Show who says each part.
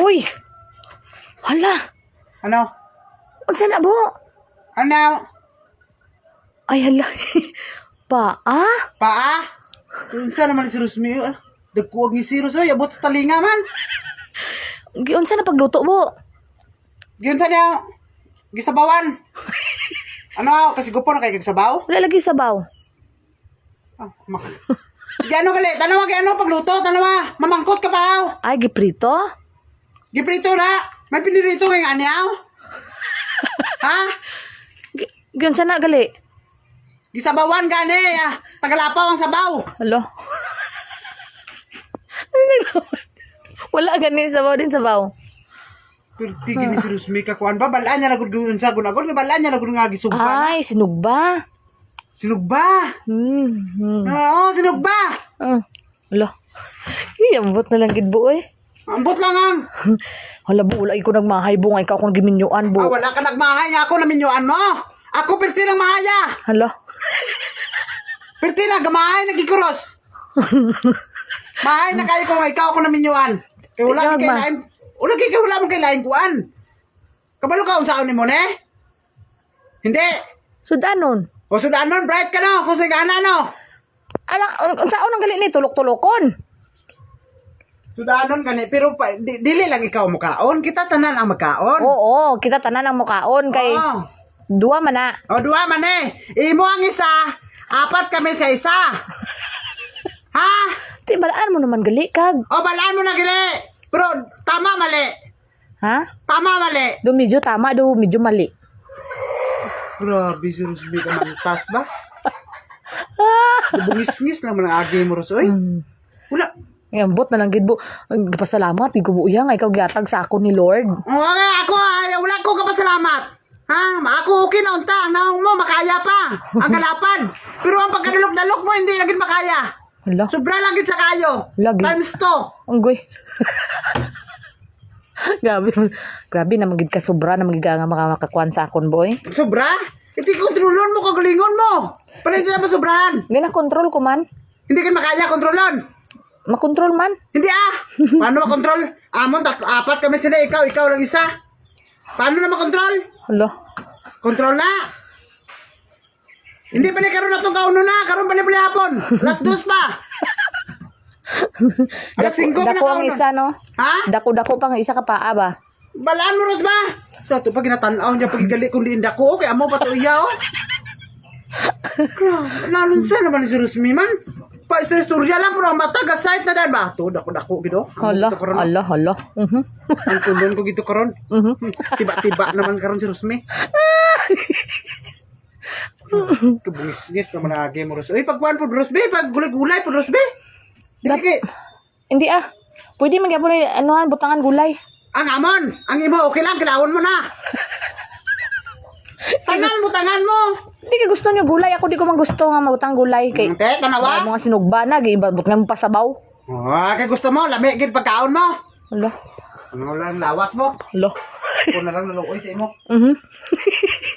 Speaker 1: Uy! Hala!
Speaker 2: Ano?
Speaker 1: Magsa na bo?
Speaker 2: Ano?
Speaker 1: Ay, hala. Paa?
Speaker 2: Paa? Unsa naman si Rosmi? Dagkuwag ni si Rosmi. Abot sa talinga man.
Speaker 1: Unsa na pagluto bo?
Speaker 2: Yun sa niya. Gisabawan. Ano? Kasi gupo na kayo kagsabaw?
Speaker 1: Wala lagi sabaw.
Speaker 2: Gano gali? Tanawa gano pagluto? Tanawa. Mamangkot ka pa.
Speaker 1: Ay, giprito?
Speaker 2: Giprito na. May pinirito kay anyaw. Ha?
Speaker 1: Unsa na gali?
Speaker 2: Gisabawan gani. Tagalapaw ang sabaw.
Speaker 1: Hala. Wala gani sabaw din sabaw.
Speaker 2: Pero tigil ni si Rosmi kakuan ba? Balaan niya nagod sa gunagod. Balaan niya nagod nga gisugba.
Speaker 1: Ay, sinugba.
Speaker 2: Sinugba. Oo, sinugba.
Speaker 1: Hala. Ambot na lang gid bo eh.
Speaker 2: Ambot lang ang.
Speaker 1: Hala bo, wala ko nagmahay bo nga ikaw kung giminyuan bo.
Speaker 2: Wala ka nagmahay nga ako naminyuan mo. Ako perti ng mahaya.
Speaker 1: Hala.
Speaker 2: Perti na gamahay nagikuros. Mahay na kayo kung ikaw ako naminyuan. Kaya wala kay lain. Wala mo kay lain kuan. Kabalo ka unsaon ni mo ne? Hindi.
Speaker 1: Sudanon.
Speaker 2: O sudanon bright ka no kung sigana no.
Speaker 1: Ala, unsaon ang gali ni tulok-tulokon?
Speaker 2: Sudanon gani pero dili lang ikaw mukaon, kita tanan ang magkaon.
Speaker 1: Oo, kita tanan ang mukaon kay duwa man na.
Speaker 2: O duwa man eh. Imo ang isa, apat kami sa isa. Ha?
Speaker 1: Ti balaan mo naman gali kag.
Speaker 2: O balaan mo na gali. Pero tama mali.
Speaker 1: Ha?
Speaker 2: Tama mali.
Speaker 1: Do medyo tama, do medyo mali.
Speaker 2: Grabe si Rosby ka mantas ba? Bungis-ngis naman ang agi mo Rosoy. Wala.
Speaker 1: Ambot na lang gid bo. Pasalamat di ko buya nga ikaw giatag sa ako ni Lord.
Speaker 2: Oo nga ako, wala ko kapasalamat. Ha? Ako okay na unta. Naong mo, makaya pa. Ang kalapan. Pero ang pagkadalok-dalok mo, hindi lagin makaya.
Speaker 1: Hala.
Speaker 2: Sobra lagin sa kayo.
Speaker 1: Lagi.
Speaker 2: Times 2.
Speaker 1: Anggoy. Grabe na magid ka sobra na magid nga makakuan sa akon boy.
Speaker 2: Sobra? Iti kontrolon mo, kagalingon mo. Para hindi na masobrahan.
Speaker 1: Gina kontrol ko man.
Speaker 2: Hindi ka makaya kontrolon.
Speaker 1: Makontrol man.
Speaker 2: Hindi Paano makontrol? Amon, apat kami sila, ikaw lang isa. Paano na makontrol?
Speaker 1: Hala.
Speaker 2: Kontrol na. Hindi pa ni karon natong kauno na, karon pa ni hapon. Alas 2 pa. Alas 5 pa na
Speaker 1: Dako ang
Speaker 2: kauno.
Speaker 1: isa no.
Speaker 2: Ha?
Speaker 1: Dako pang isa ka paa ba?
Speaker 2: Balaan mo Ros ba? So to pag ginatanaw niya pagigali kundi inda ko okay amo patuya oh. Lalon sa naman si Rosmi man. Pa istorya lang pero ang mata gasait na dan ba? To dako gido.
Speaker 1: Hala.
Speaker 2: Ang tulon ko gito karon. Tiba-tiba naman karon si Rosmi. Kabungis-ngis naman ang agi mo Ros. Uy pagkuhan po Rosmi, pag gulay-gulay po Rosmi.
Speaker 1: Hindi Pwede magyapon ni anuhan butangan gulay.
Speaker 2: Ang amon, ang imo okay lang kilawon mo na. Tangan mo.
Speaker 1: Hindi ka gusto niyo gulay, ako di ko man gusto nga magutang gulay kay.
Speaker 2: Okay, tanawa.
Speaker 1: Mga sinugba na gibot nang pasabaw.
Speaker 2: Kay gusto mo, lami gid pagkaon mo.
Speaker 1: Hala.
Speaker 2: Ano lang lawas mo?
Speaker 1: Hala.
Speaker 2: Ako na lang naluoy sa imo.